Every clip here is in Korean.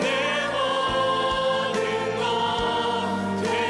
내 모든 것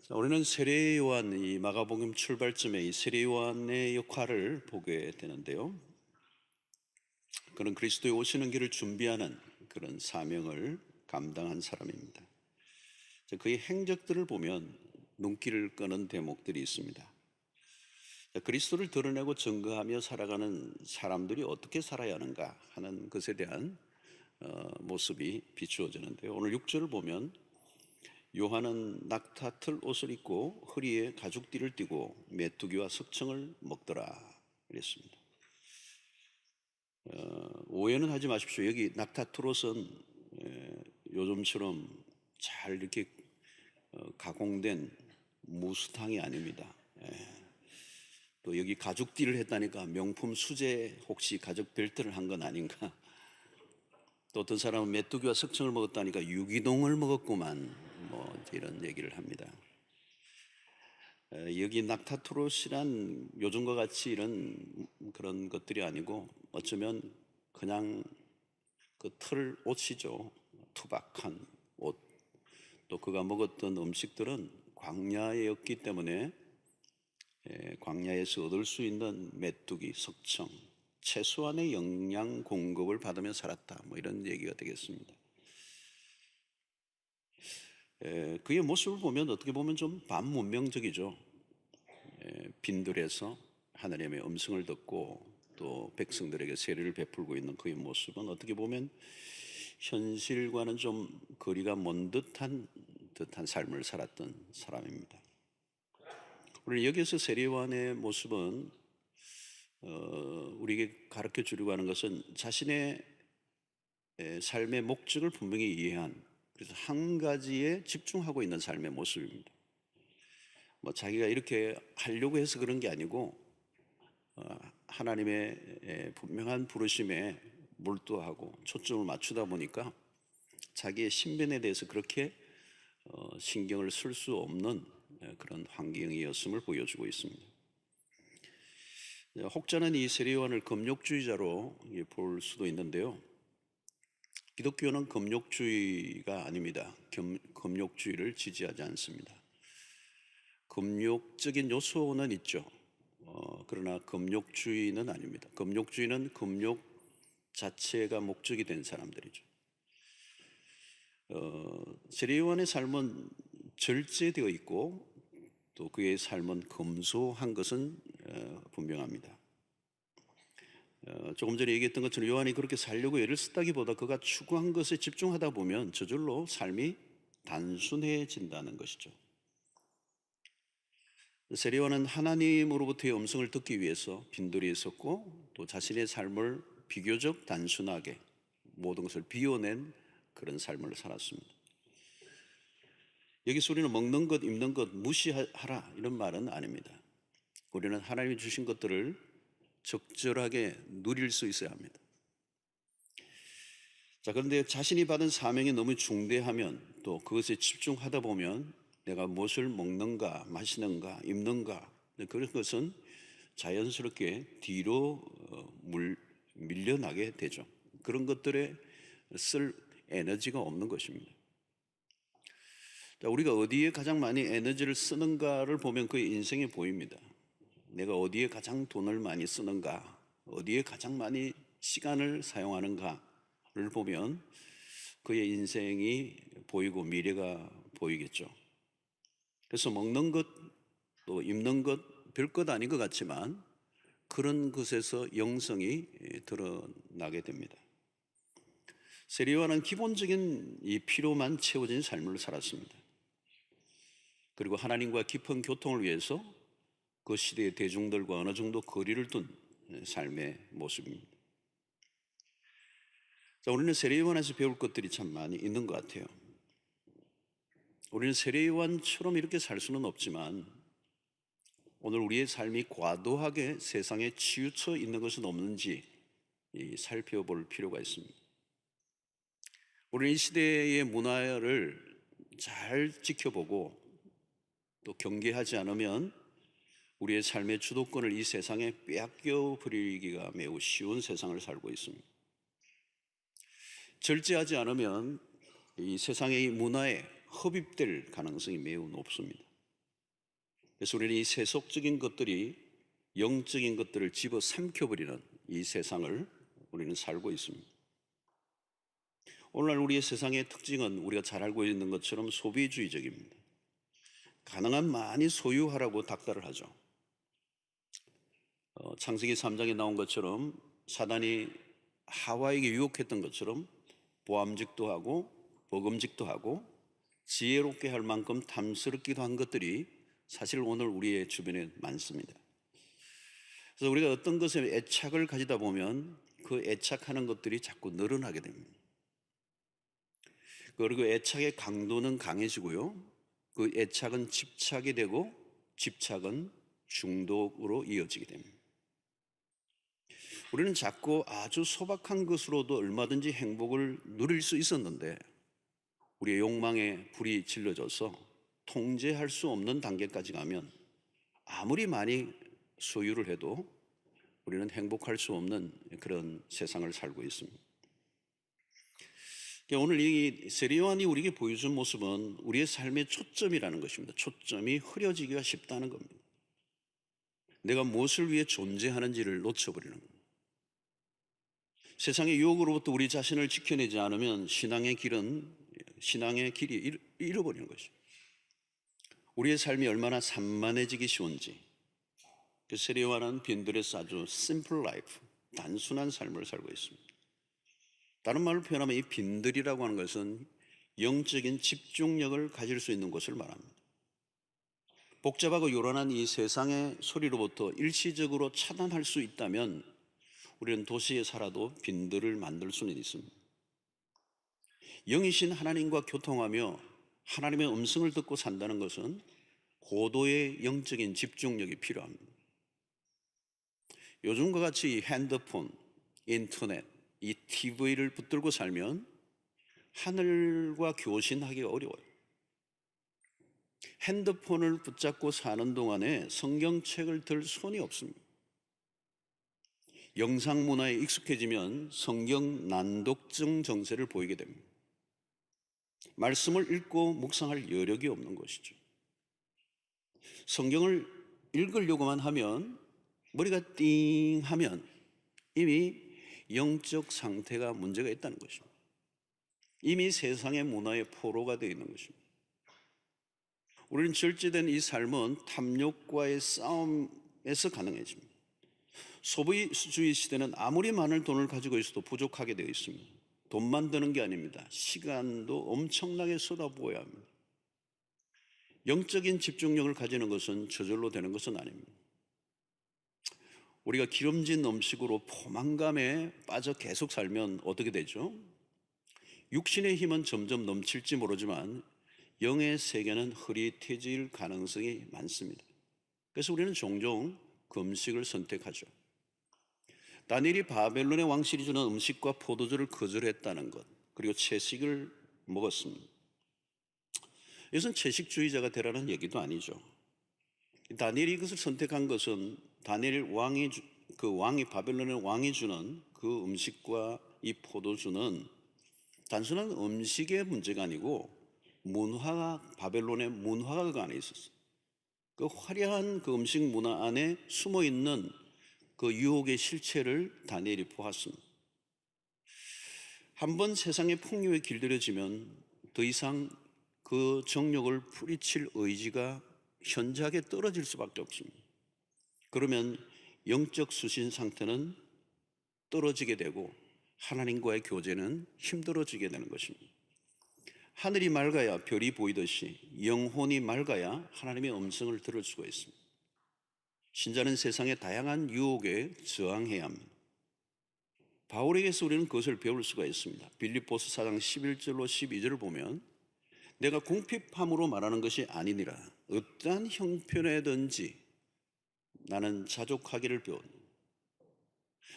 자, 우리는 세례 요한, 이 마가복음 출발점에 이 세례 요한의 역할을 보게 되는데요. 그는 그리스도의 오시는 길을 준비하는 그런 사명을 감당한 사람입니다. 자, 그의 행적들을 보면 눈길을 끄는 대목들이 있습니다. 자, 그리스도를 드러내고 증거하며 살아가는 사람들이 어떻게 살아야 하는가 하는 것에 대한 모습이 비추어지는데요. 오늘 6절을 보면 요한은 낙타틀 옷을 입고 허리에 가죽띠를 띠고 메뚜기와 석청을 먹더라 그랬습니다. 오해는 하지 마십시오. 여기 낙타틀 옷은 요즘처럼 잘 이렇게 가공된 무스탕이 아닙니다. 또 여기 가죽띠를 했다니까 명품 수제 혹시 가죽 벨트를 한 건 아닌가. 또 어떤 사람은 메뚜기와 석청을 먹었다니까 유기동을 먹었구만, 뭐 이런 얘기를 합니다. 여기 낙타트롯이란 요즘과 같이 이런 그런 것들이 아니고 어쩌면 그냥 그 틀 옷이죠. 투박한 옷. 또 그가 먹었던 음식들은 광야였기 때문에 광야에서 얻을 수 있는 메뚜기, 석청, 최소한의 영양 공급을 받으며 살았다, 뭐 이런 얘기가 되겠습니다. 그의 모습을 보면 어떻게 보면 좀 반문명적이죠. 빈들에서 하나님의 음성을 듣고 또 백성들에게 세례를 베풀고 있는 그의 모습은 어떻게 보면 현실과는 좀 거리가 먼 듯한 삶을 살았던 사람입니다. 우리 여기서 세례요한의 모습은 우리에게 가르쳐 주려고 하는 것은 자신의 삶의 목적을 분명히 이해한, 그래서 한 가지에 집중하고 있는 삶의 모습입니다. 뭐 자기가 이렇게 하려고 해서 그런 게 아니고 하나님의 분명한 부르심에 몰두하고 초점을 맞추다 보니까 자기의 신변에 대해서 그렇게 신경을 쓸 수 없는 그런 환경이었음을 보여주고 있습니다. 혹자는 이 세례요한을 금욕주의자로 볼 수도 있는데요. 기독교는 금욕주의가 아닙니다. 금욕주의를 지지하지 않습니다. 금욕적인 요소는 있죠. 그러나 금욕주의는 아닙니다. 금욕주의는 금욕 자체가 목적이 된 사람들이죠. 세례요한의 삶은 절제되어 있고 또 그의 삶은 검소한 것은 분명합니다. 조금 전에 얘기했던 것처럼 요한이 그렇게 살려고 애를 쓰다기보다 그가 추구한 것에 집중하다 보면 저절로 삶이 단순해진다는 것이죠. 세례요한은 하나님으로부터의 음성을 듣기 위해서 빈들에 있었고 또 자신의 삶을 비교적 단순하게 모든 것을 비워낸 그런 삶을 살았습니다. 여기서 우리는 먹는 것, 입는 것 무시하라 이런 말은 아닙니다. 우리는 하나님이 주신 것들을 적절하게 누릴 수 있어야 합니다. 자, 그런데 자신이 받은 사명이 너무 중대하면 또 그것에 집중하다 보면 내가 무엇을 먹는가, 마시는가, 입는가, 그런 것은 자연스럽게 뒤로 밀려나게 되죠. 그런 것들에 쓸 에너지가 없는 것입니다. 자, 우리가 어디에 가장 많이 에너지를 쓰는가를 보면 그의 인생이 보입니다. 내가 어디에 가장 돈을 많이 쓰는가, 어디에 가장 많이 시간을 사용하는가를 보면 그의 인생이 보이고 미래가 보이겠죠. 그래서 먹는 것, 또 입는 것, 별것 아닌 것 같지만 그런 것에서 영성이 드러나게 됩니다. 세례요한은 기본적인 이 필요만 채워진 삶을 살았습니다. 그리고 하나님과 깊은 교통을 위해서 그 시대의 대중들과 어느 정도 거리를 둔 삶의 모습입니다. 자, 우리는 세례요한에서 배울 것들이 참 많이 있는 것 같아요. 우리는 세례요한처럼 이렇게 살 수는 없지만 오늘 우리의 삶이 과도하게 세상에 치우쳐 있는 것은 없는지 살펴볼 필요가 있습니다. 우리는 이 시대의 문화를 잘 지켜보고 또 경계하지 않으면 우리의 삶의 주도권을 이 세상에 빼앗겨 버리기가 매우 쉬운 세상을 살고 있습니다. 절제하지 않으면 이 세상의 문화에 흡입될 가능성이 매우 높습니다. 그래서 우리는 이 세속적인 것들이 영적인 것들을 집어삼켜버리는 이 세상을 우리는 살고 있습니다. 오늘날 우리의 세상의 특징은 우리가 잘 알고 있는 것처럼 소비주의적입니다. 가능한 많이 소유하라고 닥달을 하죠. 창세기 3장에 나온 것처럼 사단이 하와에게 유혹했던 것처럼 보암직도 하고 먹음직도 하고 지혜롭게 할 만큼 탐스럽기도 한 것들이 사실 오늘 우리의 주변에 많습니다. 그래서 우리가 어떤 것에 애착을 가지다 보면 그 애착하는 것들이 자꾸 늘어나게 됩니다. 그리고 애착의 강도는 강해지고요, 그 애착은 집착이 되고 집착은 중독으로 이어지게 됩니다. 우리는 자꾸 아주 소박한 것으로도 얼마든지 행복을 누릴 수 있었는데 우리의 욕망에 불이 질러져서 통제할 수 없는 단계까지 가면 아무리 많이 소유를 해도 우리는 행복할 수 없는 그런 세상을 살고 있습니다. 오늘 이 세례요한이 우리에게 보여준 모습은 우리의 삶의 초점이라는 것입니다. 초점이 흐려지기가 쉽다는 겁니다. 내가 무엇을 위해 존재하는지를 놓쳐버리는 겁니다. 세상의 유혹으로부터 우리 자신을 지켜내지 않으면 신앙의 길이 잃어버리는 것입니다. 우리의 삶이 얼마나 산만해지기 쉬운지, 그 세례요한은 빈들에서 아주 simple life, 단순한 삶을 살고 있습니다. 다른 말로 표현하면 이 빈들이라고 하는 것은 영적인 집중력을 가질 수 있는 곳을 말합니다. 복잡하고 요란한 이 세상의 소리로부터 일시적으로 차단할 수 있다면 우리는 도시에 살아도 빈들을 만들 수는 있습니다. 영이신 하나님과 교통하며 하나님의 음성을 듣고 산다는 것은 고도의 영적인 집중력이 필요합니다. 요즘과 같이 핸드폰, 인터넷, 이 TV를 붙들고 살면 하늘과 교신하기가 어려워요. 핸드폰을 붙잡고 사는 동안에 성경책을 들 손이 없습니다. 영상 문화에 익숙해지면 성경 난독증 정세를 보이게 됩니다. 말씀을 읽고 묵상할 여력이 없는 것이죠. 성경을 읽으려고만 하면 머리가 띵 하면 이미 영적 상태가 문제가 있다는 것입니다. 이미 세상의 문화의 포로가 되어 있는 것입니다. 우리는 절제된 이 삶은 탐욕과의 싸움에서 가능해집니다. 소비주의 시대는 아무리 많은 돈을 가지고 있어도 부족하게 되어 있습니다. 돈만 드는 게 아닙니다. 시간도 엄청나게 쏟아부어야 합니다. 영적인 집중력을 가지는 것은 저절로 되는 것은 아닙니다. 우리가 기름진 음식으로 포만감에 빠져 계속 살면 어떻게 되죠? 육신의 힘은 점점 넘칠지 모르지만 영의 세계는 흐릿해질 가능성이 많습니다. 그래서 우리는 종종 금식을 선택하죠. 다니엘이 바벨론의 왕실이 주는 음식과 포도주를 거절했다는 것, 그리고 채식을 먹었습니다. 이것은 채식주의자가 되라는 얘기도 아니죠. 다니엘이 이것을 선택한 것은 다니엘 왕이 바벨론의 왕이 주는 그 음식과 이 포도주는 단순한 음식의 문제가 아니고 바벨론의 문화가 그 안에 있었어요. 그 화려한 그 음식 문화 안에 숨어 있는 그 유혹의 실체를 다니엘이 보았습니다. 한번 세상의 풍요에 길들여지면 더 이상 그 정욕을 뿌리칠 의지가 현저하게 떨어질 수밖에 없습니다. 그러면 영적 수신 상태는 떨어지게 되고 하나님과의 교제는 힘들어지게 되는 것입니다. 하늘이 맑아야 별이 보이듯이 영혼이 맑아야 하나님의 음성을 들을 수가 있습니다. 신자는 세상의 다양한 유혹에 저항해야 합니다. 바울에게서 우리는 그것을 배울 수가 있습니다. 빌립보서 4장 11절로 12절을 보면 내가 궁핍함으로 말하는 것이 아니니라 어떠한 형편에든지 나는 자족하기를 배웠노라.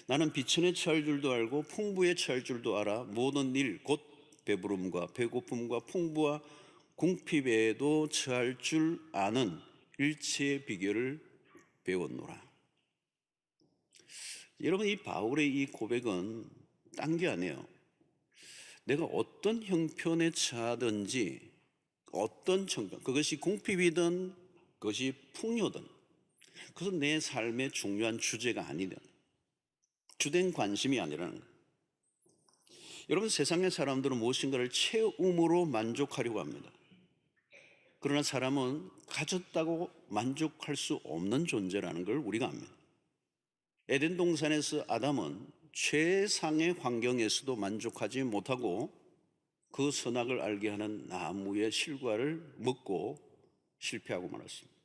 나는 비천에 처할 줄도 알고 풍부에 처할 줄도 알아 모든 일 곧 배부름과 배고픔과 풍부와 궁핍에도 처할 줄 아는 일체의 비결을 배웠노라. 여러분, 이 바울의 이 고백은 딴 게 아니에요. 내가 어떤 형편에 처하든지 어떤 청경, 그것이 궁핍이든 그것이 풍요든, 그것은 내 삶의 중요한 주제가 아니든, 주된 관심이 아니라는 거예요. 여러분, 세상의 사람들은 무엇인가를 채움으로 만족하려고 합니다. 그러나 사람은 가졌다고 만족할 수 없는 존재라는 걸 우리가 압니다. 에덴 동산에서 아담은 최상의 환경에서도 만족하지 못하고 그 선악을 알게 하는 나무의 실과를 먹고 실패하고 말았습니다.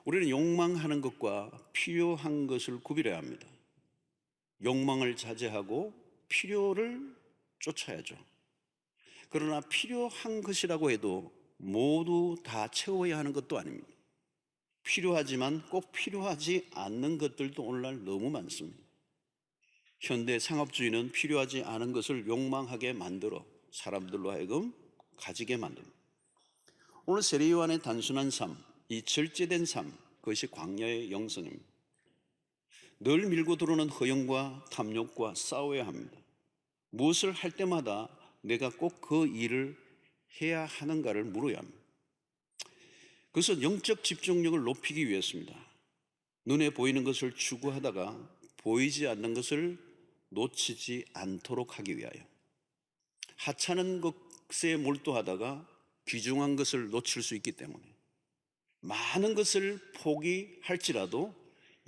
우리는 욕망하는 것과 필요한 것을 구별해야 합니다. 욕망을 자제하고 필요를 쫓아야죠. 그러나 필요한 것이라고 해도 모두 다 채워야 하는 것도 아닙니다. 필요하지만 꼭 필요하지 않는 것들도 오늘날 너무 많습니다. 현대 상업주의는 필요하지 않은 것을 욕망하게 만들어 사람들로 하여금 가지게 만듭니다. 오늘 세례 요한의 단순한 삶, 이 절제된 삶, 그것이 광야의 영성입니다. 늘 밀고 들어오는 허영과 탐욕과 싸워야 합니다. 무엇을 할 때마다 내가 꼭 그 일을 해야 하는가를 물어야 합니다. 그것은 영적 집중력을 높이기 위해서입니다. 눈에 보이는 것을 추구하다가 보이지 않는 것을 놓치지 않도록 하기 위하여, 하찮은 것에 몰두하다가 귀중한 것을 놓칠 수 있기 때문에, 많은 것을 포기할지라도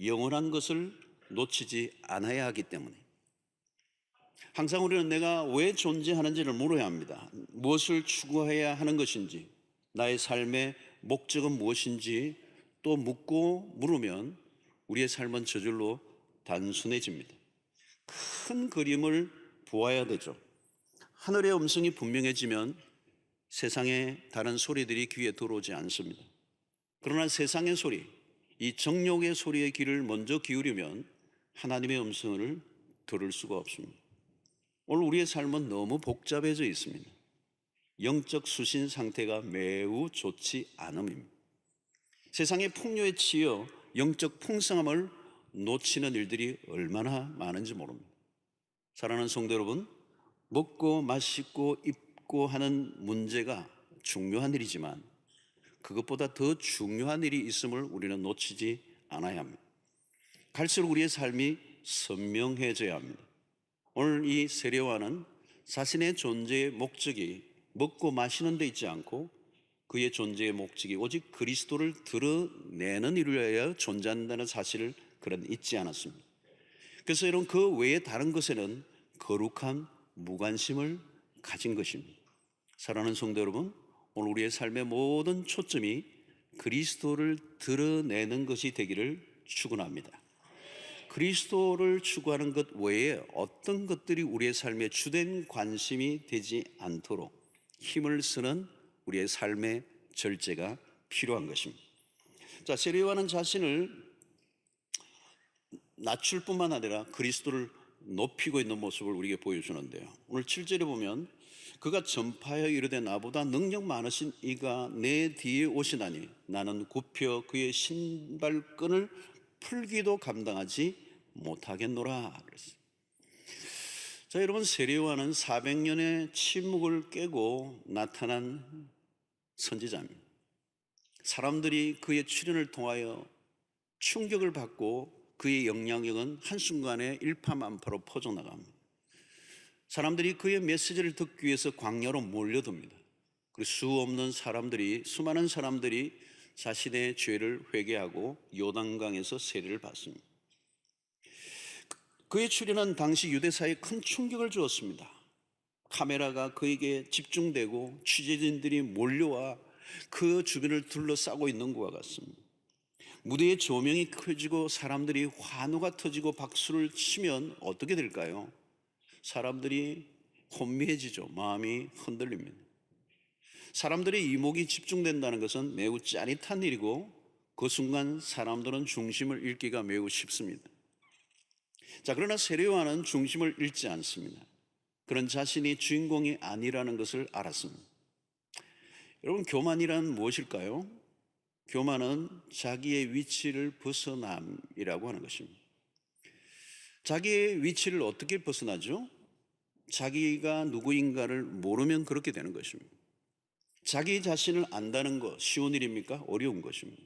영원한 것을 놓치지 않아야 하기 때문에, 항상 우리는 내가 왜 존재하는지를 물어야 합니다. 무엇을 추구해야 하는 것인지, 나의 삶의 목적은 무엇인지 또 묻고 물으면 우리의 삶은 저절로 단순해집니다. 큰 그림을 보아야 되죠. 하늘의 음성이 분명해지면 세상의 다른 소리들이 귀에 들어오지 않습니다. 그러나 세상의 소리, 이 정욕의 소리의 귀를 먼저 기울이면 하나님의 음성을 들을 수가 없습니다. 오늘 우리의 삶은 너무 복잡해져 있습니다. 영적 수신 상태가 매우 좋지 않음입니다. 세상의 풍요에 치여 영적 풍성함을 놓치는 일들이 얼마나 많은지 모릅니다. 사랑하는 성도 여러분, 먹고 마시고 입고 하는 문제가 중요한 일이지만 그것보다 더 중요한 일이 있음을 우리는 놓치지 않아야 합니다. 갈수록 우리의 삶이 선명해져야 합니다. 오늘 이 세례요한은 자신의 존재의 목적이 먹고 마시는 데 있지 않고 그의 존재의 목적이 오직 그리스도를 드러내는 일을 위하여 존재한다는 사실을 그는 잊지 않았습니다. 그래서 여러분, 그 외에 다른 것에는 거룩한 무관심을 가진 것입니다. 사랑하는 성도 여러분, 오늘 우리의 삶의 모든 초점이 그리스도를 드러내는 것이 되기를 축원합니다. 그리스도를 추구하는 것 외에 어떤 것들이 우리의 삶의 주된 관심이 되지 않도록 힘을 쓰는 우리의 삶의 절제가 필요한 것입니다. 자, 세례 요한은 자신을 낮출 뿐만 아니라 그리스도를 높이고 있는 모습을 우리에게 보여주는데요. 오늘 7절에 보면 그가 전파하여 이르되 나보다 능력 많으신 이가 내 뒤에 오시나니 나는 굽혀 그의 신발끈을 풀기도 감당하지 못하겠노라 그랬어요. 자, 여러분, 세례 요한은 400년의 침묵을 깨고 나타난 선지자입니다. 사람들이 그의 출현을 통하여 충격을 받고 그의 영향력은 한순간에 일파만파로 퍼져나갑니다. 사람들이 그의 메시지를 듣기 위해서 광야로 몰려듭니다. 그리고 수많은 사람들이 자신의 죄를 회개하고 요단강에서 세례를 받습니다. 그의 출현은 당시 유대사에 큰 충격을 주었습니다. 카메라가 그에게 집중되고 취재진들이 몰려와 그 주변을 둘러싸고 있는 것과 같습니다. 무대의 조명이 켜지고 사람들이 환호가 터지고 박수를 치면 어떻게 될까요? 사람들이 혼미해지죠. 마음이 흔들립니다. 사람들의 이목이 집중된다는 것은 매우 짜릿한 일이고 그 순간 사람들은 중심을 잃기가 매우 쉽습니다. 자, 그러나 세례 요한은 중심을 잃지 않습니다. 그런 자신이 주인공이 아니라는 것을 알았습니다. 여러분, 교만이란 무엇일까요? 교만은 자기의 위치를 벗어남이라고 하는 것입니다. 자기의 위치를 어떻게 벗어나죠? 자기가 누구인가를 모르면 그렇게 되는 것입니다. 자기 자신을 안다는 거 쉬운 일입니까? 어려운 것입니다.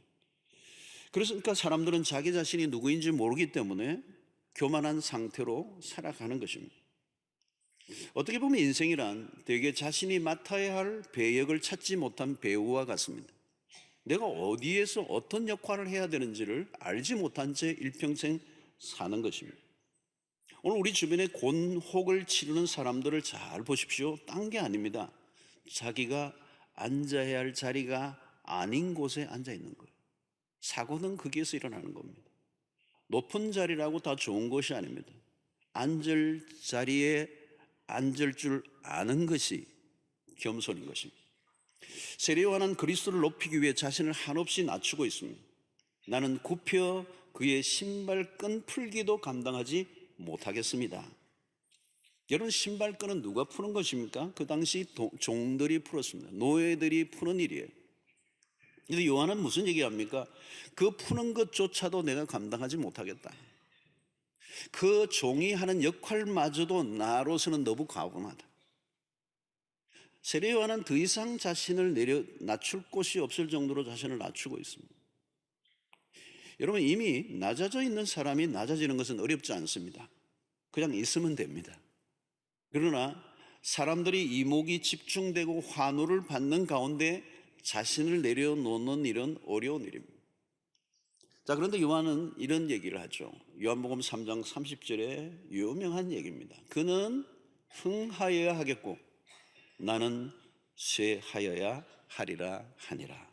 그러니까 사람들은 자기 자신이 누구인지 모르기 때문에 교만한 상태로 살아가는 것입니다. 어떻게 보면 인생이란 되게 자신이 맡아야 할 배역을 찾지 못한 배우와 같습니다. 내가 어디에서 어떤 역할을 해야 되는지를 알지 못한 채 일평생 사는 것입니다. 오늘 우리 주변에 곤혹을 치르는 사람들을 잘 보십시오. 딴 게 아닙니다. 자기가 앉아야 할 자리가 아닌 곳에 앉아 있는 거예요. 사고는 거기에서 일어나는 겁니다. 높은 자리라고 다 좋은 것이 아닙니다. 앉을 자리에 앉을 줄 아는 것이 겸손인 것입니다. 세례요한은 그리스도를 높이기 위해 자신을 한없이 낮추고 있습니다. 나는 굽혀 그의 신발끈 풀기도 감당하지 못하겠습니다. 여러분, 신발끈은 누가 푸는 것입니까? 그 당시 종들이 풀었습니다. 노예들이 푸는 일이에요. 근데 요한은 무슨 얘기합니까? 그 푸는 것조차도 내가 감당하지 못하겠다. 그 종이 하는 역할마저도 나로서는 너무 과분하다. 세례 요한은 더 이상 자신을 낮출 곳이 없을 정도로 자신을 낮추고 있습니다. 여러분, 이미 낮아져 있는 사람이 낮아지는 것은 어렵지 않습니다. 그냥 있으면 됩니다. 그러나 사람들이 이목이 집중되고 환호를 받는 가운데 자신을 내려놓는 일은 어려운 일입니다. 자, 그런데 요한은 이런 얘기를 하죠. 요한복음 3장 30절에 유명한 얘기입니다. 그는 흥하여야 하겠고 나는 쇠하여야 하리라 하니라.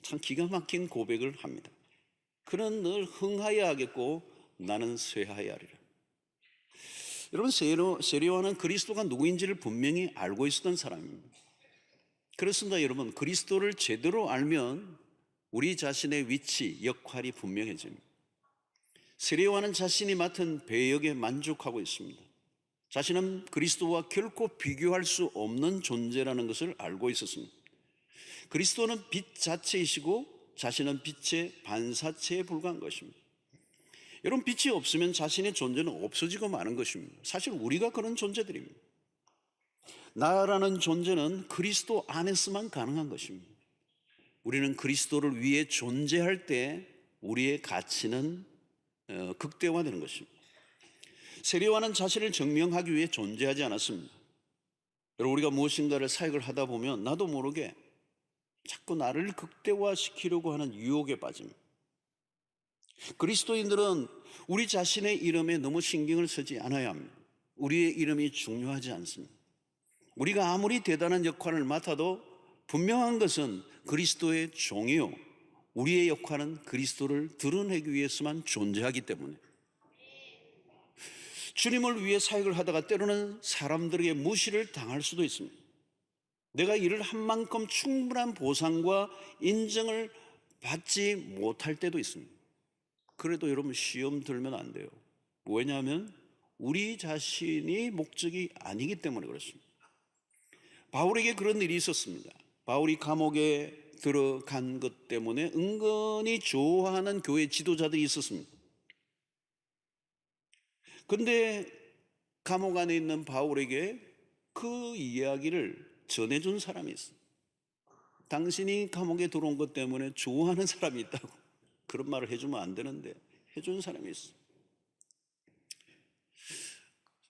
참 기가 막힌 고백을 합니다. 그는 늘 흥하여야 하겠고 나는 쇠하여야 하리라. 여러분, 세례 요한은 그리스도가 누구인지를 분명히 알고 있었던 사람입니다. 그렇습니다. 여러분, 그리스도를 제대로 알면 우리 자신의 위치, 역할이 분명해집니다. 세례 요한은 자신이 맡은 배역에 만족하고 있습니다. 자신은 그리스도와 결코 비교할 수 없는 존재라는 것을 알고 있었습니다. 그리스도는 빛 자체이시고 자신은 빛의 반사체에 불과한 것입니다. 여러분, 빛이 없으면 자신의 존재는 없어지고 마는 것입니다. 사실 우리가 그런 존재들입니다. 나라는 존재는 그리스도 안에서만 가능한 것입니다. 우리는 그리스도를 위해 존재할 때 우리의 가치는 극대화되는 것입니다. 세례 요한은 자신을 증명하기 위해 존재하지 않았습니다. 여러분, 우리가 무엇인가를 사역을 하다 보면 나도 모르게 자꾸 나를 극대화시키려고 하는 유혹에 빠집니다. 그리스도인들은 우리 자신의 이름에 너무 신경을 쓰지 않아야 합니다. 우리의 이름이 중요하지 않습니다. 우리가 아무리 대단한 역할을 맡아도 분명한 것은 그리스도의 종이요, 우리의 역할은 그리스도를 드러내기 위해서만 존재하기 때문에 주님을 위해 사역을 하다가 때로는 사람들에게 무시를 당할 수도 있습니다. 내가 일을 한 만큼 충분한 보상과 인정을 받지 못할 때도 있습니다. 그래도 여러분, 시험 들면 안 돼요. 왜냐하면 우리 자신이 목적이 아니기 때문에 그렇습니다. 바울에게 그런 일이 있었습니다. 바울이 감옥에 들어간 것 때문에 은근히 좋아하는 교회 지도자들이 있었습니다. 그런데 감옥 안에 있는 바울에게 그 이야기를 전해준 사람이 있어요. 당신이 감옥에 들어온 것 때문에 좋아하는 사람이 있다고. 그런 말을 해주면 안 되는데 해준 사람이 있어요.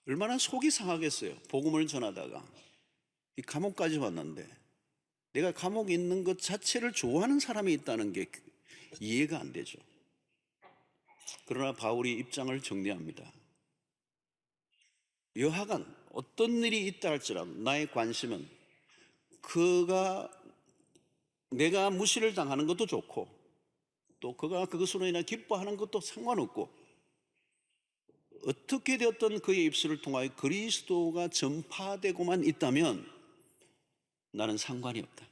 얼마나 속이 상하겠어요. 복음을 전하다가 이 감옥까지 왔는데 내가 감옥에 있는 것 자체를 좋아하는 사람이 있다는 게 이해가 안 되죠. 그러나 바울이 입장을 정리합니다. 여하간 어떤 일이 있다 할지라도 나의 관심은 내가 무시를 당하는 것도 좋고 또 그가 그것으로 인해 기뻐하는 것도 상관없고 어떻게 되었던 그의 입술을 통하여 그리스도가 전파되고만 있다면 나는 상관이 없다.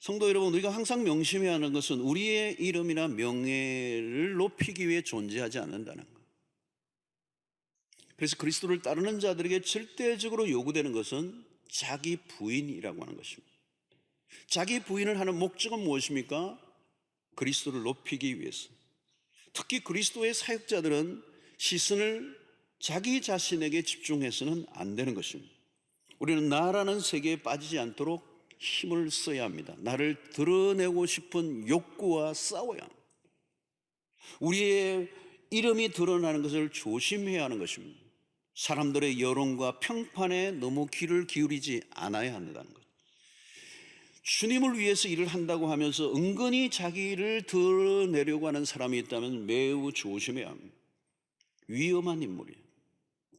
성도 여러분, 우리가 항상 명심해야 하는 것은 우리의 이름이나 명예를 높이기 위해 존재하지 않는다는 것. 그래서 그리스도를 따르는 자들에게 절대적으로 요구되는 것은 자기 부인이라고 하는 것입니다. 자기 부인을 하는 목적은 무엇입니까? 그리스도를 높이기 위해서. 특히 그리스도의 사역자들은 시선을 자기 자신에게 집중해서는 안 되는 것입니다. 우리는 나라는 세계에 빠지지 않도록 힘을 써야 합니다. 나를 드러내고 싶은 욕구와 싸워야 합니다. 우리의 이름이 드러나는 것을 조심해야 하는 것입니다. 사람들의 여론과 평판에 너무 귀를 기울이지 않아야 한다는 것. 주님을 위해서 일을 한다고 하면서 은근히 자기를 드러내려고 하는 사람이 있다면 매우 조심해야 합니다. 위험한 인물이에요.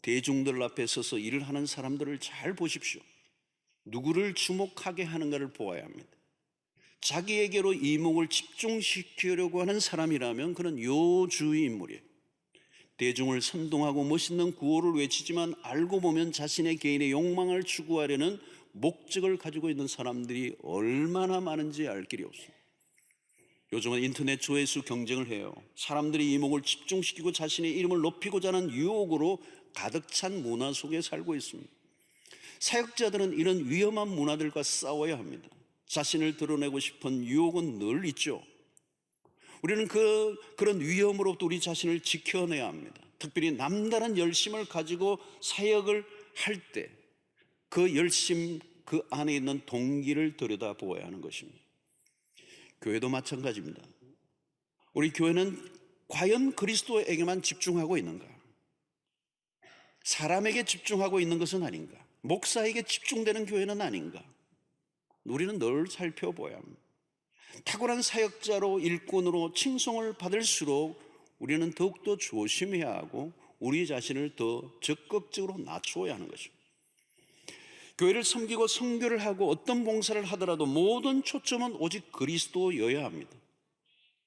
대중들 앞에 서서 일을 하는 사람들을 잘 보십시오. 누구를 주목하게 하는가를 보아야 합니다. 자기에게로 이목을 집중시키려고 하는 사람이라면 그는 요주의 인물이에요. 대중을 선동하고 멋있는 구호를 외치지만 알고 보면 자신의 개인의 욕망을 추구하려는 목적을 가지고 있는 사람들이 얼마나 많은지 알 길이 없습니다. 요즘은 인터넷 조회수 경쟁을 해요. 사람들이 이목을 집중시키고 자신의 이름을 높이고자 하는 유혹으로 가득 찬 문화 속에 살고 있습니다. 사역자들은 이런 위험한 문화들과 싸워야 합니다. 자신을 드러내고 싶은 유혹은 늘 있죠. 우리는 그런 위험으로부터 우리 자신을 지켜내야 합니다. 특별히 남다른 열심을 가지고 사역을 할 때 그 열심, 그 안에 있는 동기를 들여다보아야 하는 것입니다. 교회도 마찬가지입니다. 우리 교회는 과연 그리스도에게만 집중하고 있는가? 사람에게 집중하고 있는 것은 아닌가? 목사에게 집중되는 교회는 아닌가? 우리는 늘 살펴보아야 합니다. 탁월한 사역자로 일꾼으로 칭송을 받을수록 우리는 더욱더 조심해야 하고 우리 자신을 더 적극적으로 낮추어야 하는 것입니다. 교회를 섬기고 선교를 하고 어떤 봉사를 하더라도 모든 초점은 오직 그리스도여야 합니다.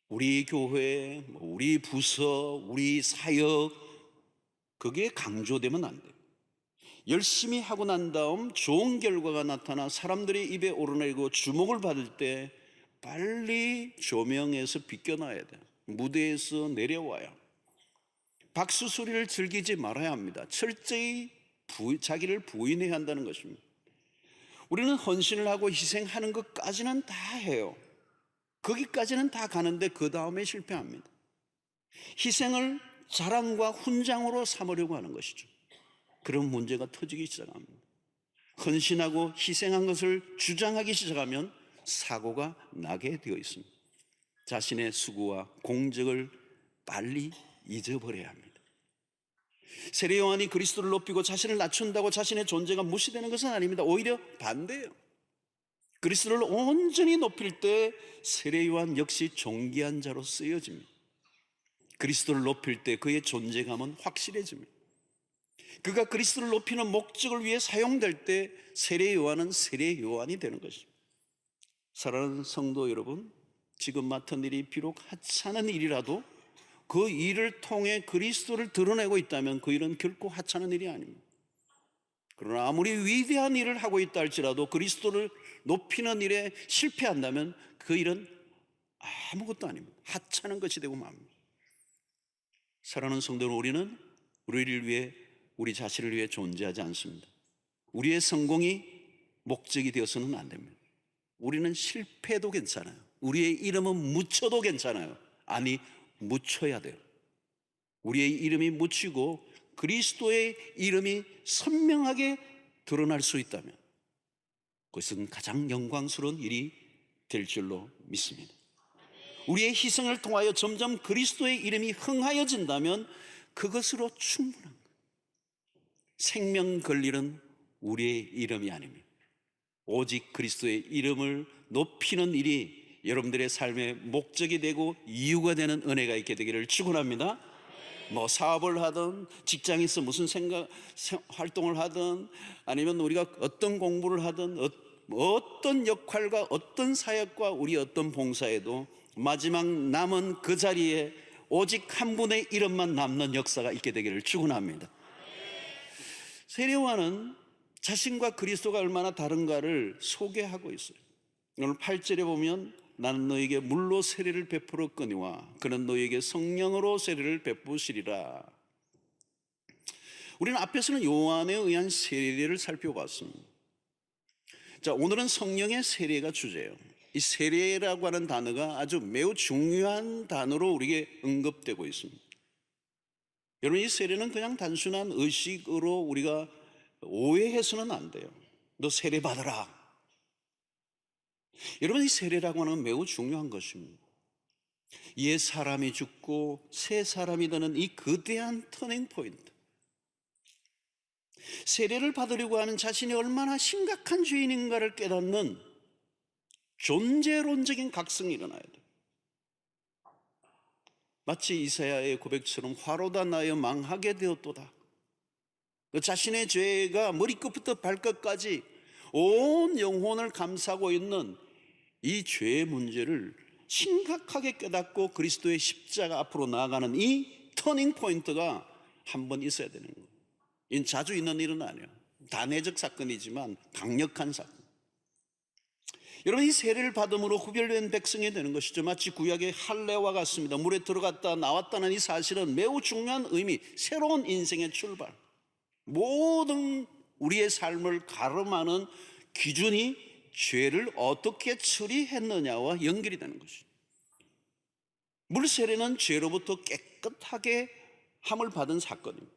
우리 교회, 우리 부서, 우리 사역, 그게 강조되면 안 돼요. 열심히 하고 난 다음 좋은 결과가 나타나 사람들의 입에 오르내리고 주목을 받을 때 빨리 조명에서 비껴나야 돼요. 무대에서 내려와야. 박수 소리를 즐기지 말아야 합니다. 철저히 자기를 부인해야 한다는 것입니다. 우리는 헌신을 하고 희생하는 것까지는 다 해요. 거기까지는 다 가는데 그 다음에 실패합니다. 희생을 자랑과 훈장으로 삼으려고 하는 것이죠. 그런 문제가 터지기 시작합니다. 헌신하고 희생한 것을 주장하기 시작하면 사고가 나게 되어 있습니다. 자신의 수고와 공적을 빨리 잊어버려야 합니다. 세례 요한이 그리스도를 높이고 자신을 낮춘다고 자신의 존재가 무시되는 것은 아닙니다. 오히려 반대예요. 그리스도를 온전히 높일 때 세례 요한 역시 존귀한 자로 쓰여집니다. 그리스도를 높일 때 그의 존재감은 확실해집니다. 그가 그리스도를 높이는 목적을 위해 사용될 때 세례 요한은 세례 요한이 되는 것입니다. 사랑하는 성도 여러분, 지금 맡은 일이 비록 하찮은 일이라도 그 일을 통해 그리스도를 드러내고 있다면 그 일은 결코 하찮은 일이 아닙니다. 그러나 아무리 위대한 일을 하고 있다 할지라도 그리스도를 높이는 일에 실패한다면 그 일은 아무것도 아닙니다. 하찮은 것이 되고 맙니다. 사랑하는 성도 여러분, 우리는 우리를 위해, 우리 자신을 위해 존재하지 않습니다. 우리의 성공이 목적이 되어서는 안 됩니다. 우리는 실패도 괜찮아요. 우리의 이름은 묻혀도 괜찮아요. 아니, 묻혀야 돼요. 우리의 이름이 묻히고 그리스도의 이름이 선명하게 드러날 수 있다면 그것은 가장 영광스러운 일이 될 줄로 믿습니다. 우리의 희생을 통하여 점점 그리스도의 이름이 흥하여진다면 그것으로 충분한 거예요. 생명 걸리는 우리의 이름이 아닙니다. 오직 그리스도의 이름을 높이는 일이 여러분들의 삶의 목적이 되고 이유가 되는 은혜가 있게 되기를 축원합니다. 뭐 사업을 하든 직장에서 무슨 활동을 하든 아니면 우리가 어떤 공부를 하든 어떤 역할과 어떤 사역과 우리 어떤 봉사에도 마지막 남은 그 자리에 오직 한 분의 이름만 남는 역사가 있게 되기를 축원합니다. 세례 요한은 자신과 그리스도가 얼마나 다른가를 소개하고 있어요. 오늘 8절에 보면 나는 너에게 물로 세례를 베풀었거니와 그는 너에게 성령으로 세례를 베푸시리라. 우리는 앞에서는 요한에 의한 세례를 살펴봤습니다. 자, 오늘은 성령의 세례가 주제예요. 이 세례라고 하는 단어가 아주 매우 중요한 단어로 우리에게 언급되고 있습니다. 여러분, 이 세례는 그냥 단순한 의식으로 우리가 오해해서는 안 돼요. 너 세례 받아라. 여러분, 이 세례라고 하는 건 매우 중요한 것입니다. 옛 사람이 죽고 새 사람이 되는 이 거대한 터닝 포인트. 세례를 받으려고 하는 자신이 얼마나 심각한 죄인인가를 깨닫는 존재론적인 각성이 일어나야 돼요. 마치 이사야의 고백처럼 화로다 나여 망하게 되었도다. 그 자신의 죄가 머리끝부터 발끝까지 온 영혼을 감싸고 있는 이 죄의 문제를 심각하게 깨닫고 그리스도의 십자가 앞으로 나아가는 이 터닝 포인트가 한 번 있어야 되는 거예요. 이건 자주 있는 일은 아니에요. 단회적 사건이지만 강력한 사건. 여러분, 이 세례를 받음으로 구별된 백성이 되는 것이죠. 마치 구약의 할례와 같습니다. 물에 들어갔다 나왔다는 이 사실은 매우 중요한 의미, 새로운 인생의 출발, 모든 우리의 삶을 가름하는 기준이 죄를 어떻게 처리했느냐와 연결이 되는 것이죠. 물세례는 죄로부터 깨끗하게 함을 받은 사건입니다.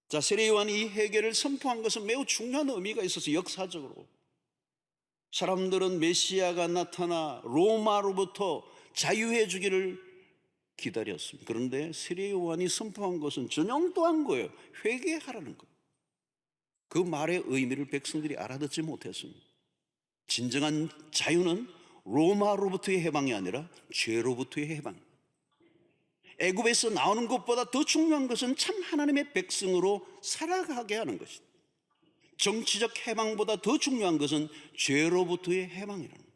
자, 세례 요한이 이 해결을 선포한 것은 매우 중요한 의미가 있어서 역사적으로 사람들은 메시아가 나타나 로마로부터 자유해 주기를 기다렸습니다. 그런데 세례 요한이 선포한 것은 전형도한 거예요. 회개하라는 것. 그 말의 의미를 백성들이 알아듣지 못했습니다. 진정한 자유는 로마로부터의 해방이 아니라 죄로부터의 해방. 애굽에서 나오는 것보다 더 중요한 것은 참 하나님의 백성으로 살아가게 하는 것이다. 정치적 해방보다 더 중요한 것은 죄로부터의 해방이라는 거예요.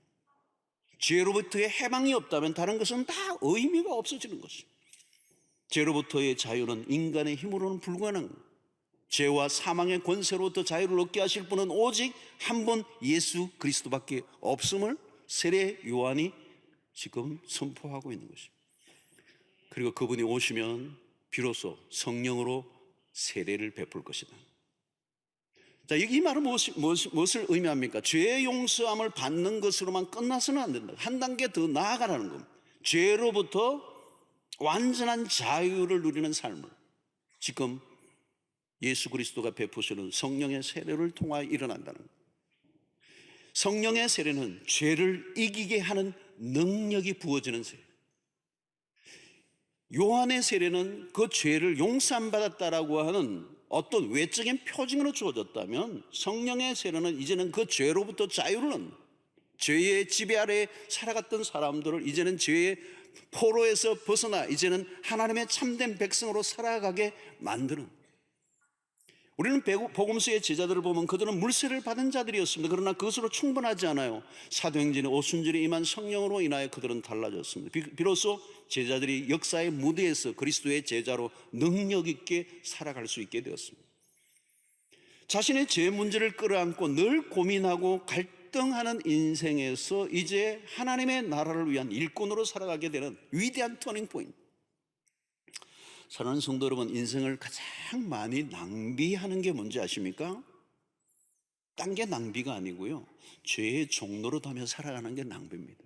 죄로부터의 해방이 없다면 다른 것은 다 의미가 없어지는 것이죠. 죄로부터의 자유는 인간의 힘으로는 불가능한 거예요. 죄와 사망의 권세로부터 자유를 얻게 하실 분은 오직 한 분 예수 그리스도밖에 없음을 세례 요한이 지금 선포하고 있는 것입니다. 그리고 그분이 오시면 비로소 성령으로 세례를 베풀 것이다. 자, 여기 이 말은 무엇을 의미합니까? 죄의 용서함을 받는 것으로만 끝나서는 안 된다. 한 단계 더 나아가라는 겁니다. 죄로부터 완전한 자유를 누리는 삶을 지금 예수 그리스도가 베푸시는 성령의 세례를 통하여 일어난다는 거예요. 성령의 세례는 죄를 이기게 하는 능력이 부어지는 세례. 요한의 세례는 그 죄를 용서받았다라고 하는 어떤 외적인 표징으로 주어졌다면, 성령의 세례는 이제는 그 죄로부터 자유를 얻는, 죄의 지배 아래 살아갔던 사람들을 이제는 죄의 포로에서 벗어나 이제는 하나님의 참된 백성으로 살아가게 만드는. 우리는 복음서의 제자들을 보면 그들은 물세를 받은 자들이었습니다. 그러나 그것으로 충분하지 않아요. 사도행전의 오순절에 임한 성령으로 인하여 그들은 달라졌습니다. 비로소 제자들이 역사의 무대에서 그리스도의 제자로 능력 있게 살아갈 수 있게 되었습니다. 자신의 죄 문제를 끌어안고 늘 고민하고 갈등하는 인생에서 이제 하나님의 나라를 위한 일꾼으로 살아가게 되는 위대한 터닝 포인트. 사랑하는 성도 여러분, 인생을 가장 많이 낭비하는 게 뭔지 아십니까? 딴 게 낭비가 아니고요, 죄의 종노릇하며 살아가는 게 낭비입니다.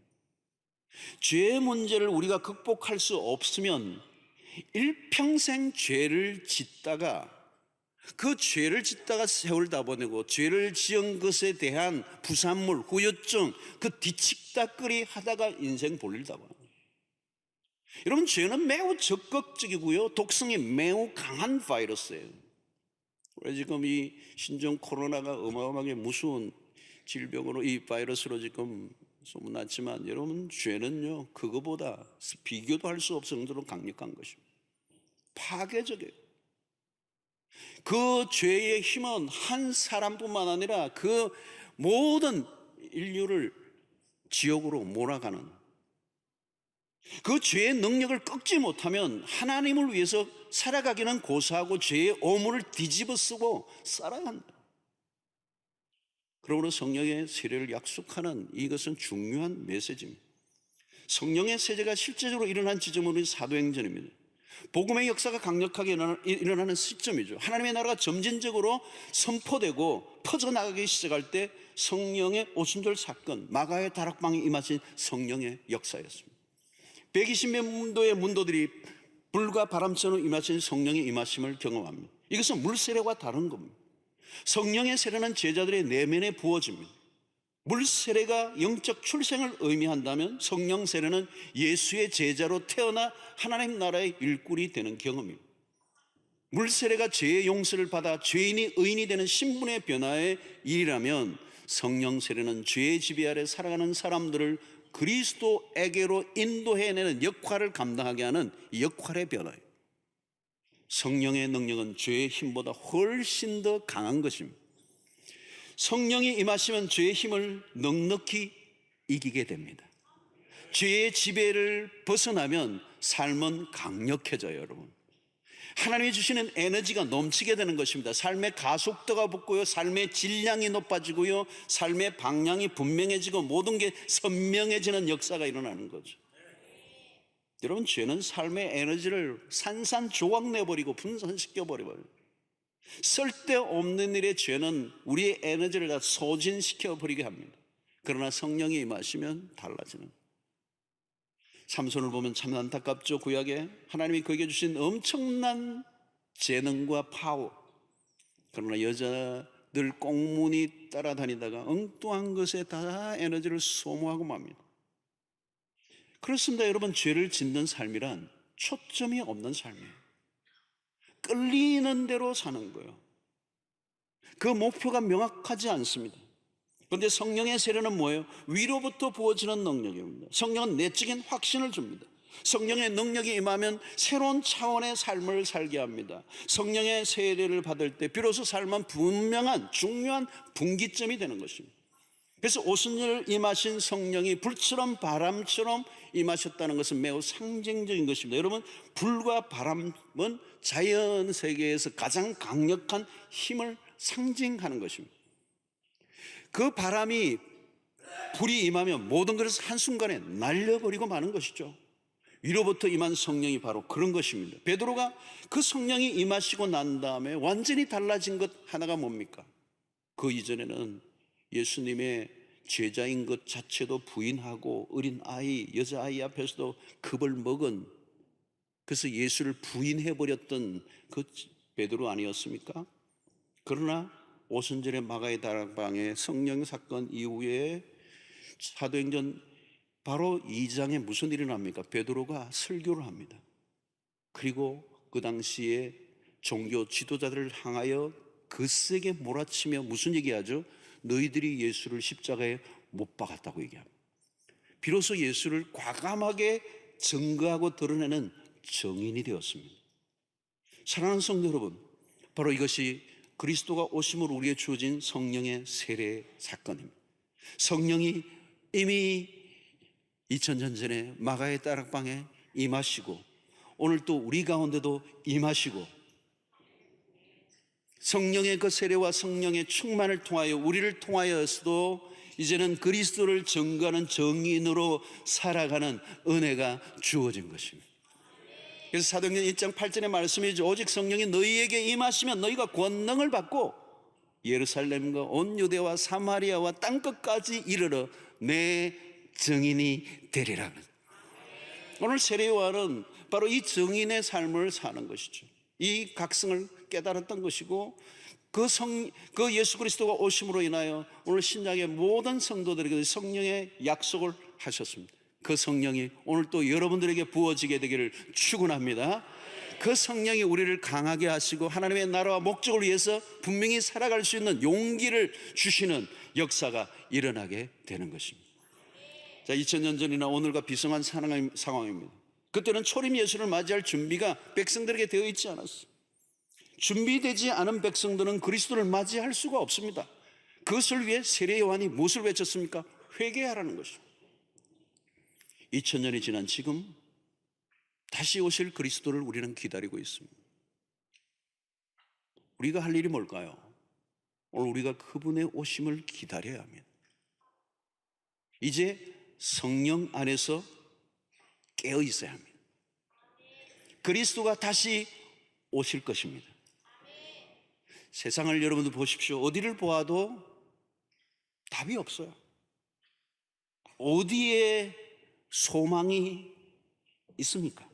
죄의 문제를 우리가 극복할 수 없으면 일평생 죄를 짓다가 세월 다 보내고 죄를 지은 것에 대한 부산물, 후유증, 그 뒤치다거리 하다가 인생 볼일 다 봐요. 여러분, 죄는 매우 적극적이고요, 독성이 매우 강한 바이러스예요. 우리 지금 이 신종 코로나가 어마어마하게 무서운 질병으로, 이 바이러스로 지금 소문났지만, 여러분, 죄는요 그거보다 비교도 할 수 없을 정도로 강력한 것입니다. 파괴적이에요. 그 죄의 힘은 한 사람뿐만 아니라 그 모든 인류를 지옥으로 몰아가는, 그 죄의 능력을 꺾지 못하면 하나님을 위해서 살아가기는 고사하고 죄의 오물을 뒤집어 쓰고 살아야 한다. 그러므로 성령의 세례를 약속하는 이것은 중요한 메시지입니다. 성령의 세례가 실제적으로 일어난 지점은 사도행전입니다. 복음의 역사가 강력하게 일어나는 시점이죠. 하나님의 나라가 점진적으로 선포되고 퍼져나가기 시작할 때 성령의 오순절 사건, 마가의 다락방에 임하신 성령의 역사였습니다. 120몇 문도의 문도들이 불과 바람처럼 임하신 성령의 임하심을 경험합니다. 이것은 물세례와 다른 겁니다. 성령의 세례는 제자들의 내면에 부어집니다. 물 세례가 영적 출생을 의미한다면 성령 세례는 예수의 제자로 태어나 하나님 나라의 일꾼이 되는 경험입니다. 물 세례가 죄의 용서를 받아 죄인이 의인이 되는 신분의 변화의 일이라면 성령 세례는 죄의 지배 아래 살아가는 사람들을 그리스도에게로 인도해내는 역할을 감당하게 하는 역할의 변화예요. 성령의 능력은 죄의 힘보다 훨씬 더 강한 것입니다. 성령이 임하시면 죄의 힘을 넉넉히 이기게 됩니다. 죄의 지배를 벗어나면 삶은 강력해져요, 여러분. 하나님이 주시는 에너지가 넘치게 되는 것입니다. 삶의 가속도가 붙고요, 삶의 질량이 높아지고요, 삶의 방향이 분명해지고 모든 게 선명해지는 역사가 일어나는 거죠. 여러분, 죄는 삶의 에너지를 산산조각 내버리고 분산시켜버려요. 쓸데없는 일의 죄는 우리의 에너지를 다 소진시켜버리게 합니다. 그러나 성령이 임하시면 달라지는, 삼손을 보면 참 안타깝죠. 구약에 하나님이 그에게 주신 엄청난 재능과 파워, 그러나 여자들 꽁무니 따라다니다가 엉뚱한 것에 다 에너지를 소모하고 맙니다. 그렇습니다. 여러분, 죄를 짓는 삶이란 초점이 없는 삶이에요. 끌리는 대로 사는 거예요. 그 목표가 명확하지 않습니다. 그런데 성령의 세례는 뭐예요? 위로부터 부어지는 능력입니다. 성령은 내적인 확신을 줍니다. 성령의 능력이 임하면 새로운 차원의 삶을 살게 합니다. 성령의 세례를 받을 때 비로소 삶은 분명한 중요한 분기점이 되는 것입니다. 그래서 오순절 임하신 성령이 불처럼 바람처럼 임하셨다는 것은 매우 상징적인 것입니다. 여러분, 불과 바람은 자연 세계에서 가장 강력한 힘을 상징하는 것입니다. 그 바람이, 불이 임하면 모든 것을 한순간에 날려버리고 마는 것이죠. 위로부터 임한 성령이 바로 그런 것입니다. 베드로가 그 성령이 임하시고 난 다음에 완전히 달라진 것 하나가 뭡니까? 그 이전에는 예수님의 제자인 것 자체도 부인하고 어린 아이, 여자아이 앞에서도 겁을 먹은, 그래서 예수를 부인해버렸던 그 베드로 아니었습니까? 그러나 오순절의 마가의 다락방의 성령 사건 이후에 사도행전 바로 2장에 무슨 일이 납니까? 베드로가 설교를 합니다. 그리고 그 당시에 종교 지도자들을 향하여 거세게 몰아치며 무슨 얘기하죠? 너희들이 예수를 십자가에 못 박았다고 얘기합니다. 비로소 예수를 과감하게 증거하고 드러내는 증인이 되었습니다. 사랑하는 성도 여러분, 바로 이것이 그리스도가 오심으로 우리에게 주어진 성령의 세례 사건입니다. 성령이 이미 2000년 전에 마가의 다락방에 임하시고 오늘 또 우리 가운데도 임하시고, 성령의 그 세례와 성령의 충만을 통하여 우리를 통하여서도 이제는 그리스도를 증거하는 정인으로 살아가는 은혜가 주어진 것입니다. 그래서 사도행전 1장 8절의 말씀이죠. 오직 성령이 너희에게 임하시면 너희가 권능을 받고 예루살렘과 온 유대와 사마리아와 땅끝까지 이르러 내 증인이 되리라. 오늘 세례요한은 바로 이 증인의 삶을 사는 것이죠. 이 각성을 깨달았던 것이고, 그 예수 그리스도가 오심으로 인하여 오늘 신약의 모든 성도들에게 성령의 약속을 하셨습니다. 그 성령이 오늘 또 여러분들에게 부어지게 되기를 축원합니다. 그 성령이 우리를 강하게 하시고 하나님의 나라와 목적을 위해서 분명히 살아갈 수 있는 용기를 주시는 역사가 일어나게 되는 것입니다. 자, 2000년 전이나 오늘과 비슷한 상황입니다. 그때는 초림 예수를 맞이할 준비가 백성들에게 되어 있지 않았어요. 준비되지 않은 백성들은 그리스도를 맞이할 수가 없습니다. 그것을 위해 세례 요한이 무엇을 외쳤습니까? 회개하라는 것입니다. 2000년이 지난 지금 다시 오실 그리스도를 우리는 기다리고 있습니다. 우리가 할 일이 뭘까요? 오늘 우리가 그분의 오심을 기다려야 합니다. 이제 성령 안에서 깨어 있어야 합니다. 그리스도가 다시 오실 것입니다. 세상을 여러분들 보십시오. 어디를 보아도 답이 없어요. 어디에 소망이 있습니까?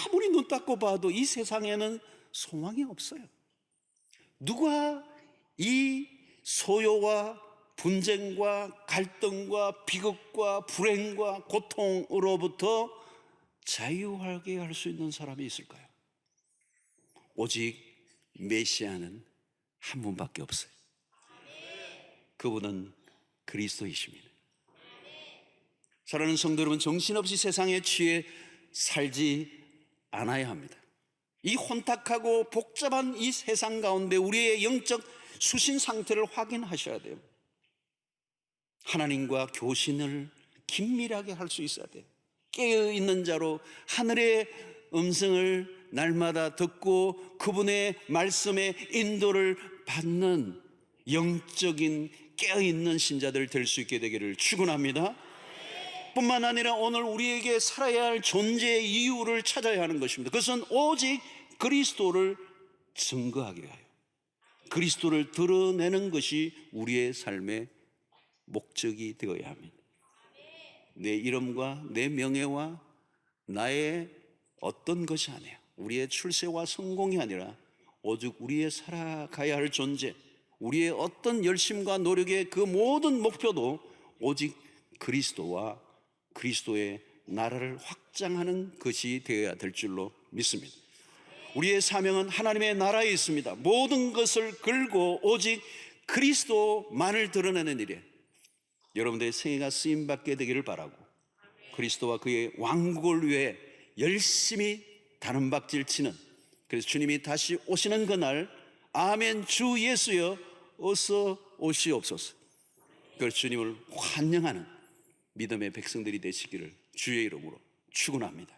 아무리 눈 닦고 봐도 이 세상에는 소망이 없어요. 누가 이 소요와 분쟁과 갈등과 비극과 불행과 고통으로부터 자유하게 할 수 있는 사람이 있을까요? 오직 메시아는 한 분밖에 없어요. 그분은 그리스도이십니다. 사랑하는 성도 여러분, 정신없이 세상에 취해 살지 않아야 합니다. 이 혼탁하고 복잡한 이 세상 가운데 우리의 영적 수신 상태를 확인하셔야 돼요. 하나님과 교신을 긴밀하게 할 수 있어야 돼요. 깨어있는 자로 하늘의 음성을 날마다 듣고 그분의 말씀에 인도를 받는 영적인 깨어있는 신자들 될 수 있게 되기를 축원합니다. 뿐만 아니라 오늘 우리에게 살아야 할 존재의 이유를 찾아야 하는 것입니다. 그것은 오직 그리스도를 증거하기 위하여, 그리스도를 드러내는 것이 우리의 삶의 목적이 되어야 합니다. 내 이름과 내 명예와 나의 어떤 것이 아니에요. 우리의 출세와 성공이 아니라 오직 우리의 살아가야 할 존재, 우리의 어떤 열심과 노력의 그 모든 목표도 오직 그리스도와 그리스도의 나라를 확장하는 것이 되어야 될 줄로 믿습니다. 우리의 사명은 하나님의 나라에 있습니다. 모든 것을 걸고 오직 그리스도만을 드러내는 일이에요. 여러분들의 생애가 쓰임받게 되기를 바라고, 그리스도와 그의 왕국을 위해 열심히 다름박질 치는, 그래서 주님이 다시 오시는 그날 아멘 주 예수여 어서 오시옵소서, 그래서 주님을 환영하는 믿음의 백성들이 되시기를 주의 이름으로 축원합니다.